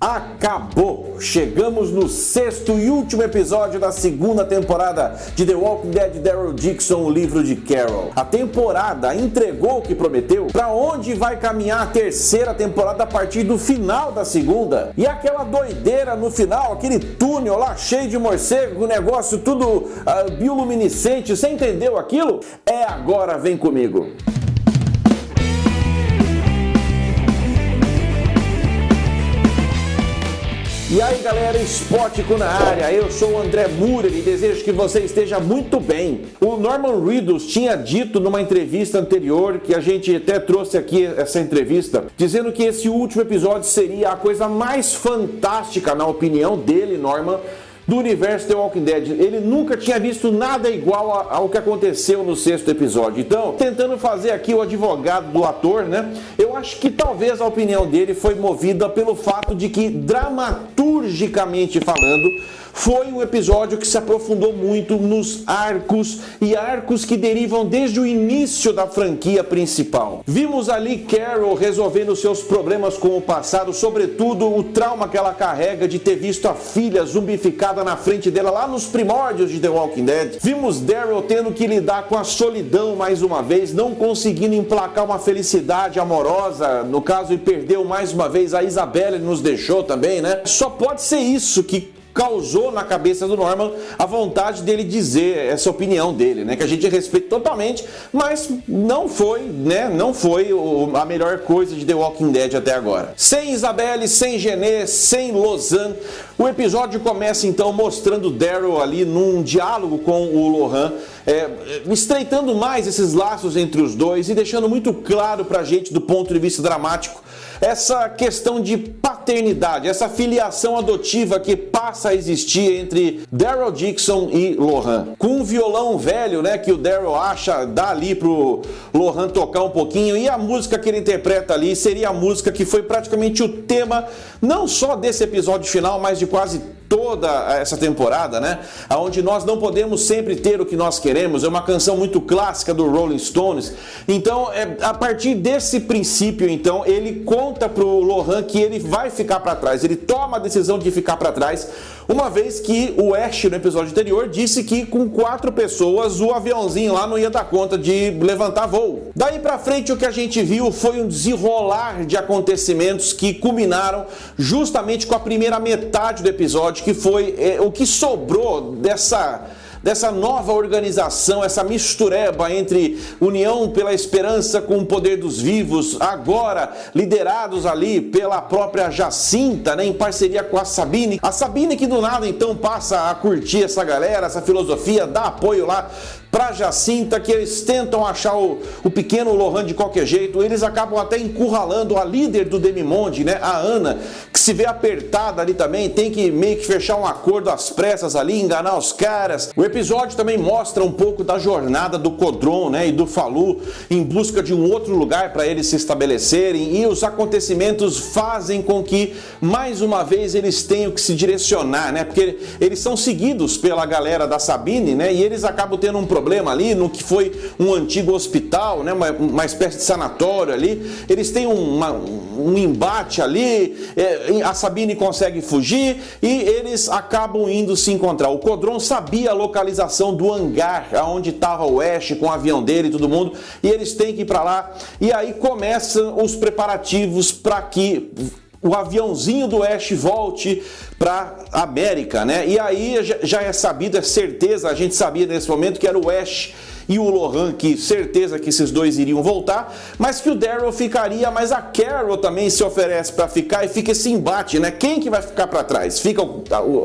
Acabou! Chegamos no sexto e último episódio da segunda temporada de The Walking Dead Daryl Dixon, o livro de Carol. A temporada entregou o que prometeu. Para onde vai caminhar a terceira temporada a partir do final da segunda? E aquela doideira no final, aquele túnel lá cheio de morcego, o negócio tudo bioluminescente, você entendeu aquilo? É agora, vem comigo! E aí galera, Spótico na área, eu sou o André Murer e desejo que você esteja muito bem. O Norman Reedus tinha dito numa entrevista anterior, que a gente até trouxe aqui essa entrevista, dizendo que esse último episódio seria a coisa mais fantástica, na opinião dele, Norman, do universo The Walking Dead. Ele nunca tinha visto nada igual ao que aconteceu no sexto episódio. Então, tentando fazer aqui o advogado do ator, né? Eu acho que talvez a opinião dele foi movida pelo fato de que, dramaturgicamente falando, foi um episódio que se aprofundou muito nos arcos e arcos que derivam desde o início da franquia principal. Vimos ali Carol resolvendo seus problemas com o passado, sobretudo o trauma que ela carrega de ter visto a filha zumbificada na frente dela lá nos primórdios de The Walking Dead. Vimos Daryl tendo que lidar com a solidão mais uma vez, não conseguindo emplacar uma felicidade amorosa, no caso, e perdeu mais uma vez a Isabelle, nos deixou também, né? Só pode ser isso que causou na cabeça do Norman a vontade dele dizer essa opinião dele, né? Que a gente respeita totalmente, mas não foi, né? Não foi a melhor coisa de The Walking Dead até agora. Sem Isabelle, sem Genê, sem Lausanne, o episódio começa então mostrando Daryl ali num diálogo com o Lohan, estreitando mais esses laços entre os dois e deixando muito claro pra gente, do ponto de vista dramático, essa questão de paternidade, essa filiação adotiva que passa a existir entre Daryl Dixon e Lohan. Com um violão velho, né, que o Daryl acha, dá ali pro Lohan tocar um pouquinho, e a música que ele interpreta ali seria a música que foi praticamente o tema, não só desse episódio final, mas de quase toda essa temporada, né? Onde nós não podemos sempre ter o que nós queremos. É uma canção muito clássica do Rolling Stones. Então, a partir desse princípio, então, ele conta pro Lohan que ele vai ficar para trás. Ele toma a decisão de ficar para trás, uma vez que o Ash, no episódio anterior, disse que com 4 pessoas o aviãozinho lá não ia dar conta de levantar voo. Daí pra frente, o que a gente viu foi um desenrolar de acontecimentos que culminaram justamente com a primeira metade do episódio, que foi o que sobrou dessa nova organização, essa mistureba entre União pela Esperança com o Poder dos Vivos, agora liderados ali pela própria Jacinta, né, em parceria com a Sabine. A Sabine que do nada então passa a curtir essa galera, essa filosofia, dá apoio lá pra Jacinta, que eles tentam achar o pequeno Lohan de qualquer jeito. Eles acabam até encurralando a líder do Demimonde, né, a Ana, que se vê apertada ali também, tem que meio que fechar um acordo às pressas ali, enganar os caras. O episódio também mostra um pouco da jornada do Codron, né, e do Falu em busca de um outro lugar para eles se estabelecerem, e os acontecimentos fazem com que mais uma vez eles tenham que se direcionar, né, porque eles são seguidos pela galera da Sabine, né, e eles acabam tendo um problema ali no que foi um antigo hospital, né, uma espécie de sanatório ali. Eles têm um embate ali, a Sabine consegue fugir e eles acabam indo se encontrar. O Codron sabia a localização do hangar onde estava o Ash com o avião dele e todo mundo, e eles têm que ir para lá, e aí começam os preparativos para que o aviãozinho do Ash volte para América, né? E aí já é sabido, é certeza, a gente sabia nesse momento que era o Ash e o Lohan, que certeza que esses dois iriam voltar, mas que o Daryl ficaria, mas a Carol também se oferece para ficar, e fica esse embate, né? Quem que vai ficar para trás? Fica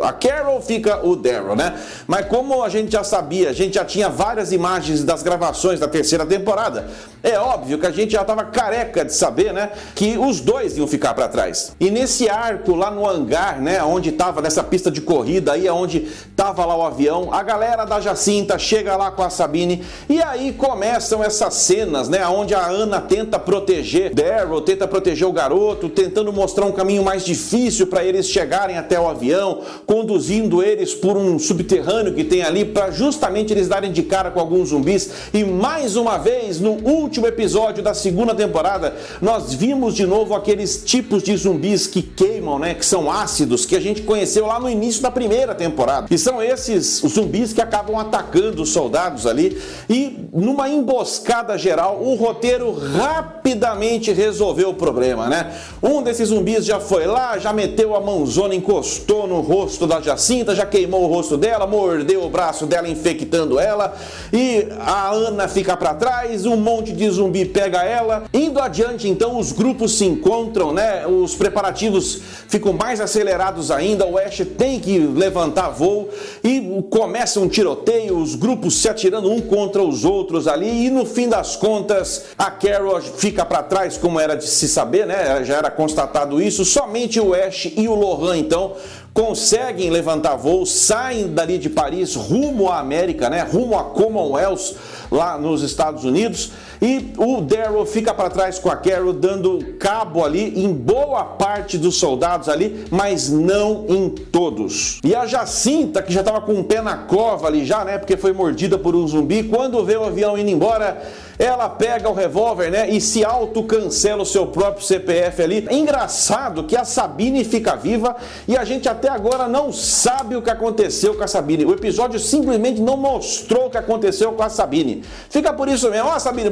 a Carol, fica o Daryl, né? Mas como a gente já sabia, a gente já tinha várias imagens das gravações da terceira temporada, é óbvio que a gente já estava careca de saber, né, que os dois iam ficar para trás. E nesse arco lá no hangar, né, onde estava nessa pista de corrida aí, onde estava lá o avião, a galera da Jacinta chega lá com a Sabine E aí começam essas cenas, né, onde a Ana tenta proteger Daryl, tenta proteger o garoto, tentando mostrar um caminho mais difícil para eles chegarem até o avião, conduzindo eles por um subterrâneo que tem ali para justamente eles darem de cara com alguns zumbis. E mais uma vez, no último episódio da segunda temporada, nós vimos de novo aqueles tipos de zumbis que queimam, né, que são ácidos, que a gente conheceu lá no início da primeira temporada. E são esses zumbis que acabam atacando os soldados ali. E numa emboscada geral, o roteiro rapidamente resolveu o problema, né? Um desses zumbis já foi lá, já meteu a mãozona, encostou no rosto da Jacinta, já queimou o rosto dela, mordeu o braço dela, infectando ela. E a Ana fica para trás, um monte de zumbi pega ela. Indo adiante, então, os grupos se encontram, né? Os preparativos ficam mais acelerados ainda. O Ash tem que levantar voo e começa um tiroteio, os grupos se atirando um contra os outros ali. E no fim das contas, a Carol fica para trás, como era de se saber, né? Já era constatado isso. Somente o Ash e o Lohan, então, conseguem levantar voo, saem dali de Paris rumo à América, né? Rumo a Commonwealth, lá nos Estados Unidos. E o Daryl fica para trás com a Carol, dando cabo ali em boa parte dos soldados ali, mas não em todos. E a Jacinta, que já estava com o pé na cova ali já, né? Porque foi mordida por um zumbi, quando vê o avião indo embora, ela pega o revólver, né, e se autocancela o seu próprio CPF ali. Engraçado que a Sabine fica viva e a gente até agora não sabe o que aconteceu com a Sabine. O episódio simplesmente não mostrou o que aconteceu com a Sabine. Fica por isso mesmo. Ó, Sabine,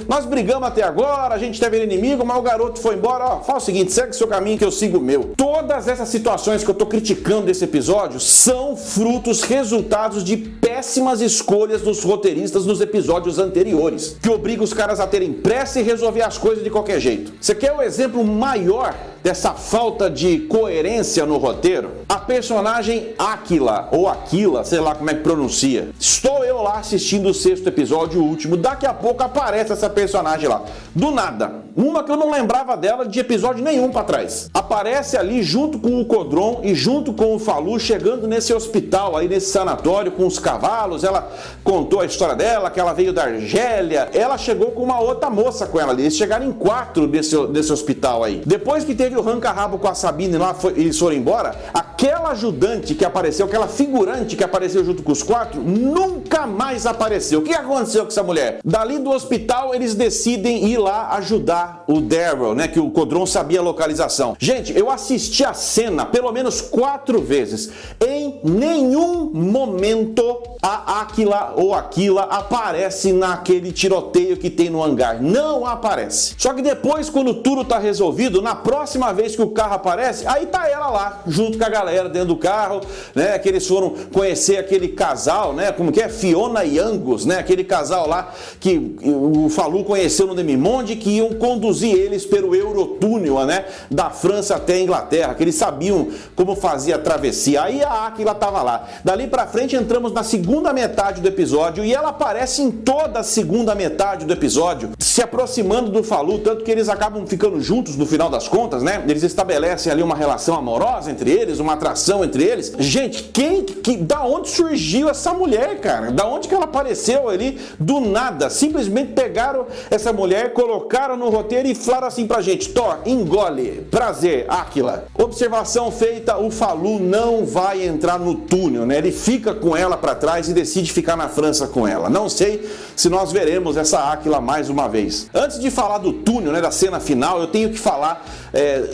nós brigamos até agora, a gente teve inimigo, mas o garoto foi embora. Ó, fala o seguinte, segue seu caminho que eu sigo o meu. Todas essas situações que eu tô criticando desse episódio são frutos, resultados de péssimas escolhas dos roteiristas nos episódios anteriores, que obriga os caras a terem pressa e resolver as coisas de qualquer jeito. Você quer o exemplo maior dessa falta de coerência no roteiro? A personagem Aquila, ou Aquila, sei lá como é que pronuncia. Estou eu lá assistindo o sexto episódio, o último, daqui a pouco aparece essa personagem lá. Do nada. Uma que eu não lembrava dela de episódio nenhum pra trás. Aparece ali junto com o Codron e junto com o Falu, chegando nesse hospital aí, nesse sanatório, com os cavalos. Ela contou a história dela, que ela veio da Argélia. Ela chegou com uma outra moça com ela ali. Eles chegaram em 4 desse hospital aí. Depois que teve o ranca-rabo com a Sabine lá, eles foram embora, aquela ajudante que apareceu, aquela figurante que apareceu junto com os 4, nunca mais apareceu. O que aconteceu com essa mulher? Dali do hospital, eles decidem ir lá ajudar o Daryl, né? Que o Codron sabia a localização. Gente, eu assisti a cena pelo menos 4 vezes. Em nenhum momento a Aquila ou Aquila aparece naquele tiroteio que tem no hangar. Não aparece. Só que depois, quando tudo tá resolvido, na próxima vez que o carro aparece, aí tá ela lá, junto com a galera dentro do carro, né? Que eles foram conhecer aquele casal, né? Como que é? Fiona e Angus, né? Aquele casal lá que o Falu conheceu no Demimonde, que iam conduzir eles pelo Eurotúnel, né? Da França até a Inglaterra, que eles sabiam como fazia a travessia. Aí a Aquila tava lá. Dali pra frente entramos na segunda metade do episódio e ela aparece em toda a segunda metade do episódio, se aproximando do Falu, tanto que eles acabam ficando juntos no final das contas, né? Eles estabelecem ali uma relação amorosa entre eles, uma atração entre eles. Gente, da onde surgiu essa mulher, cara? Da onde que ela apareceu ali? Do nada. Simplesmente pegaram essa mulher, colocaram no roteiro e falaram assim pra gente: Thor, engole, prazer, Aquila. Observação feita, o Falu não vai entrar no túnel, né? Ele fica com ela pra trás e decide ficar na França com ela. Não sei se nós veremos essa Aquila mais uma vez. Antes de falar do túnel, né, da cena final, eu tenho que falar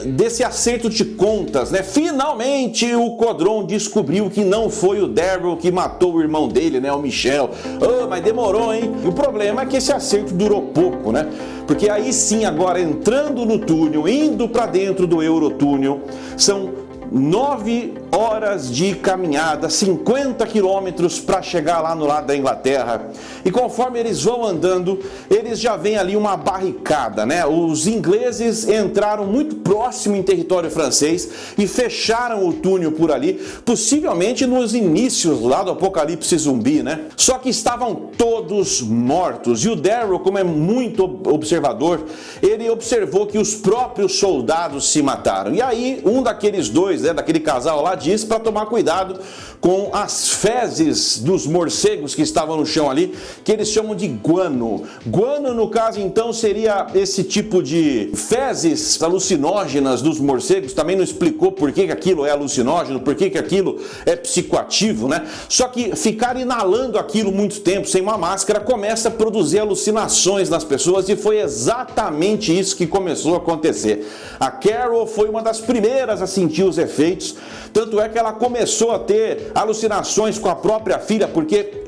desse acerto de contas, né? Finalmente o Codron descobriu que não foi o Daryl que matou o irmão dele, né, o Michel. Oh, mas demorou, hein? E o problema é que esse acerto durou pouco, né? Porque aí sim, agora entrando no túnel, indo para dentro do Eurotúnel, são 9 horas de caminhada, 50 quilômetros para chegar lá no lado da Inglaterra. E conforme eles vão andando, eles já veem ali uma barricada, né? Os ingleses entraram muito próximo em território francês e fecharam o túnel por ali, possivelmente nos inícios lá do apocalipse zumbi, né? Só que estavam todos mortos. E o Daryl, como é muito observador, ele observou que os próprios soldados se mataram. E aí, um daqueles dois, né, daquele casal lá, diz para tomar cuidado com as fezes dos morcegos que estavam no chão ali, que eles chamam de guano. Guano, no caso, então, seria esse tipo de fezes alucinógenas dos morcegos. Também não explicou por que aquilo é alucinógeno, por que aquilo é psicoativo, né? Só que ficar inalando aquilo muito tempo sem uma máscara começa a produzir alucinações nas pessoas, e foi exatamente isso que começou a acontecer. A Carol foi uma das primeiras a sentir os efeitos, tanto é que ela começou a ter alucinações com a própria filha, porque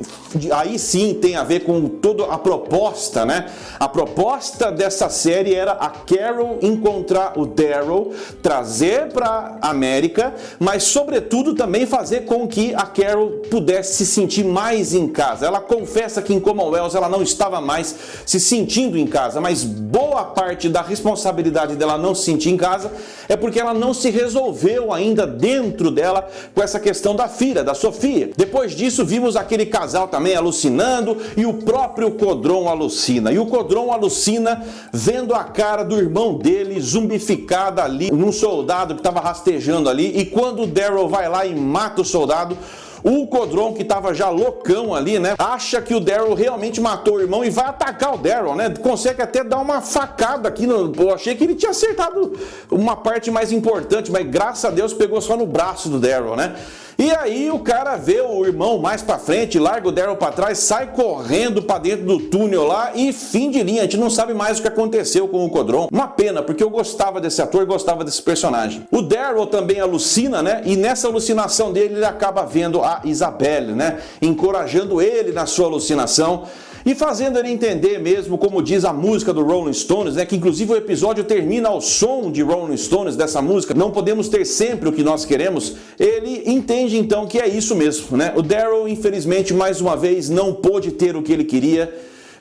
aí sim tem a ver com toda a proposta, né? A proposta dessa série era a Carol encontrar o Daryl, trazer para a América, mas sobretudo também fazer com que a Carol pudesse se sentir mais em casa. Ela confessa que em Commonwealth ela não estava mais se sentindo em casa, mas boa parte da responsabilidade dela não se sentir em casa é porque ela não se resolveu ainda dentro dela com essa questão da filha, da Sofia. Depois disso, vimos aquele casal também alucinando, e o próprio Codron alucina. E o Codron alucina vendo a cara do irmão dele zumbificada ali, num soldado que estava rastejando ali, e quando o Daryl vai lá e mata o soldado, o Codron, que estava já loucão ali, né, acha que o Daryl realmente matou o irmão e vai atacar o Daryl, né, consegue até dar uma facada aqui, eu achei que ele tinha acertado uma parte mais importante, mas graças a Deus pegou só no braço do Daryl, né. E aí o cara vê o irmão mais pra frente, larga o Daryl pra trás, sai correndo pra dentro do túnel lá e fim de linha. A gente não sabe mais o que aconteceu com o Codron. Uma pena, porque eu gostava desse ator, gostava desse personagem. O Daryl também alucina, né? E nessa alucinação dele, ele acaba vendo a Isabelle, né? Encorajando ele na sua alucinação e fazendo ele entender mesmo, como diz a música do Rolling Stones, né, que inclusive o episódio termina ao som de Rolling Stones, dessa música, não podemos ter sempre o que nós queremos. Ele entende então que é isso mesmo, né? O Daryl, infelizmente, mais uma vez, não pôde ter o que ele queria,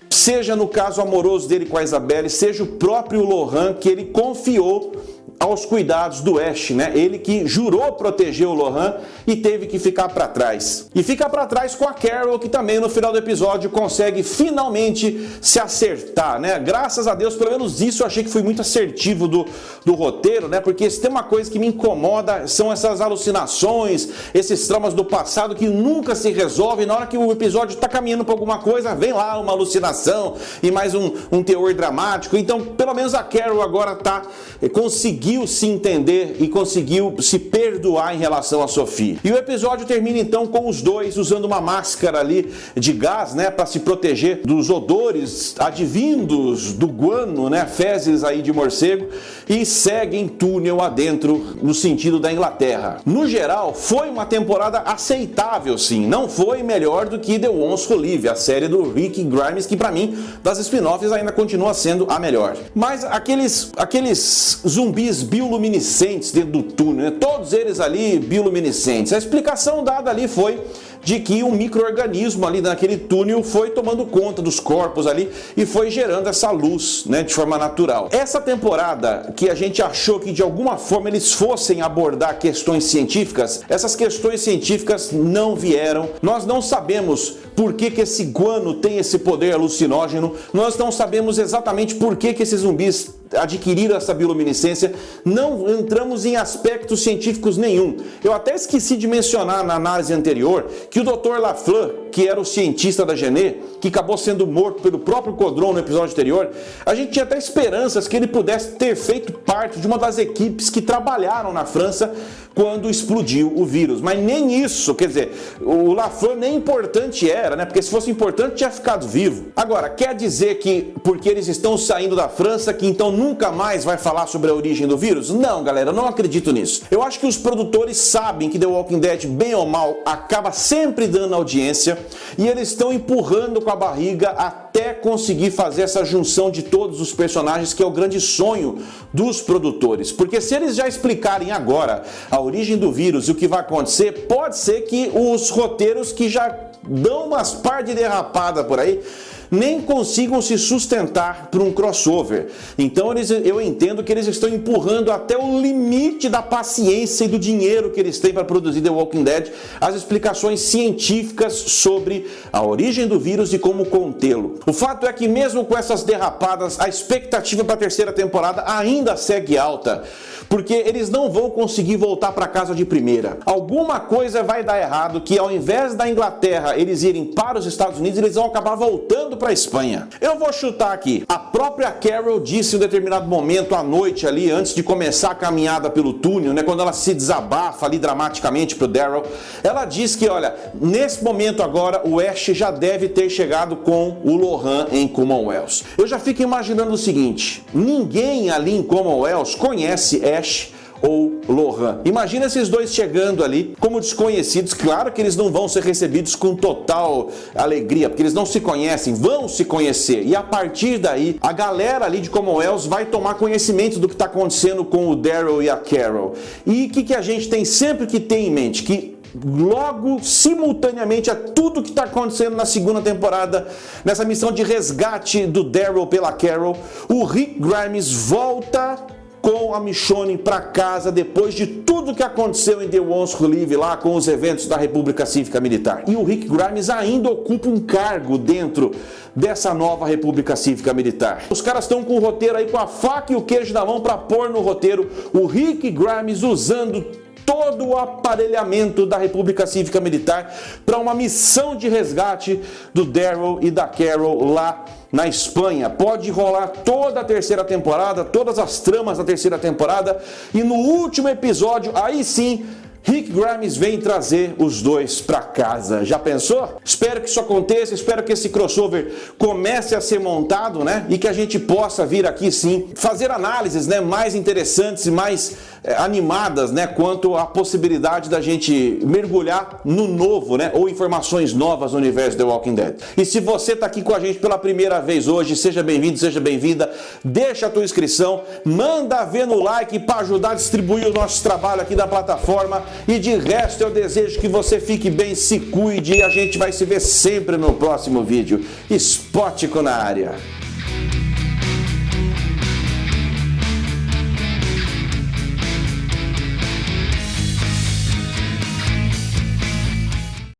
seja no caso amoroso dele com a Isabelle, seja o próprio Lohan, que ele confiou aos cuidados do Ash, né? Ele que jurou proteger o Lohan e teve que ficar para trás. E fica para trás com a Carol, que também no final do episódio consegue finalmente se acertar, né? Graças a Deus, pelo menos isso eu achei que foi muito assertivo do roteiro, né? Porque se tem uma coisa que me incomoda, são essas alucinações, esses traumas do passado que nunca se resolvem. Na hora que o episódio está caminhando para alguma coisa, vem lá uma alucinação e mais um teor dramático. Então, pelo menos a Carol agora conseguiu se entender e conseguiu se perdoar em relação a Sophie. E o episódio termina então com os dois usando uma máscara ali de gás, né, para se proteger dos odores advindos do guano, né, fezes aí de morcego, e seguem túnel adentro no sentido da Inglaterra. No geral, foi uma temporada aceitável, sim. Não foi melhor do que The Ones Who Live, a série do Rick Grimes, que para mim, das spin-offs, ainda continua sendo a melhor. Mas aqueles zumbis bioluminescentes dentro do túnel, né? Todos eles ali bioluminescentes. A explicação dada ali foi de que um micro-organismo ali naquele túnel foi tomando conta dos corpos ali e foi gerando essa luz, né, de forma natural. Essa temporada que a gente achou que de alguma forma eles fossem abordar questões científicas, essas questões científicas não vieram. Nós não sabemos por que esse guano tem esse poder alucinógeno, nós não sabemos exatamente por que esses zumbis adquiriram essa bioluminescência, não entramos em aspectos científicos nenhum. Eu até esqueci de mencionar na análise anterior que o Dr. Lafleur, que era o cientista da Genet, que acabou sendo morto pelo próprio Codron no episódio anterior, a gente tinha até esperanças que ele pudesse ter feito parte de uma das equipes que trabalharam na França quando explodiu o vírus. Mas nem isso, quer dizer, o Lafleur nem importante era, né? Porque se fosse importante tinha ficado vivo. Agora, quer dizer que porque eles estão saindo da França, que então nunca mais vai falar sobre a origem do vírus? Não, galera, eu não acredito nisso. Eu acho que os produtores sabem que The Walking Dead, bem ou mal, acaba sempre dando audiência, e eles estão empurrando com a barriga até conseguir fazer essa junção de todos os personagens, que é o grande sonho dos produtores. Porque se eles já explicarem agora a origem do vírus e o que vai acontecer, pode ser que os roteiros que já dão umas par de derrapada por aí nem consigam se sustentar por um crossover. Então eu entendo que eles estão empurrando até o limite da paciência e do dinheiro que eles têm para produzir The Walking Dead, as explicações científicas sobre a origem do vírus e como contê-lo. O fato é que mesmo com essas derrapadas, a expectativa para a terceira temporada ainda segue alta, porque eles não vão conseguir voltar para casa de primeira. Alguma coisa vai dar errado, que ao invés da Inglaterra eles irem para os Estados Unidos, eles vão acabar voltando para a Espanha. Eu vou chutar aqui. A própria Carol disse em um determinado momento à noite ali, antes de começar a caminhada pelo túnel, né, quando ela se desabafa ali dramaticamente pro Daryl, ela diz que, olha, nesse momento agora o Ash já deve ter chegado com o Lohan em Commonwealth. Eu já fico imaginando o seguinte: ninguém ali em Commonwealth conhece Ash ou Lohan. Imagina esses dois chegando ali como desconhecidos. Claro que eles não vão ser recebidos com total alegria, porque eles não se conhecem, vão se conhecer. E a partir daí, a galera ali de Commonwealth vai tomar conhecimento do que está acontecendo com o Daryl e a Carol. E o que a gente tem sempre que ter em mente? Que logo, simultaneamente a tudo que está acontecendo na segunda temporada, nessa missão de resgate do Daryl pela Carol, o Rick Grimes volta com a Michonne para casa depois de tudo que aconteceu em The Ones Who Live lá com os eventos da República Cívica Militar. E o Rick Grimes ainda ocupa um cargo dentro dessa nova República Cívica Militar. Os caras estão com o roteiro aí, com a faca e o queijo na mão para pôr no roteiro o Rick Grimes usando todo o aparelhamento da República Cívica Militar para uma missão de resgate do Daryl e da Carol lá na Espanha. Pode rolar toda a terceira temporada, todas as tramas da terceira temporada, e no último episódio, aí sim, Rick Grimes vem trazer os dois para casa. Já pensou? Espero que isso aconteça, espero que esse crossover comece a ser montado, né? E que a gente possa vir aqui sim fazer análises, né, mais interessantes e mais animadas, né, quanto à possibilidade da gente mergulhar no novo, né, ou informações novas no universo The Walking Dead. E se você está aqui com a gente pela primeira vez hoje, seja bem-vindo, seja bem-vinda, deixa a tua inscrição, manda ver no like para ajudar a distribuir o nosso trabalho aqui da plataforma, e de resto eu desejo que você fique bem, se cuide, e a gente vai se ver sempre no próximo vídeo. Spótico na área.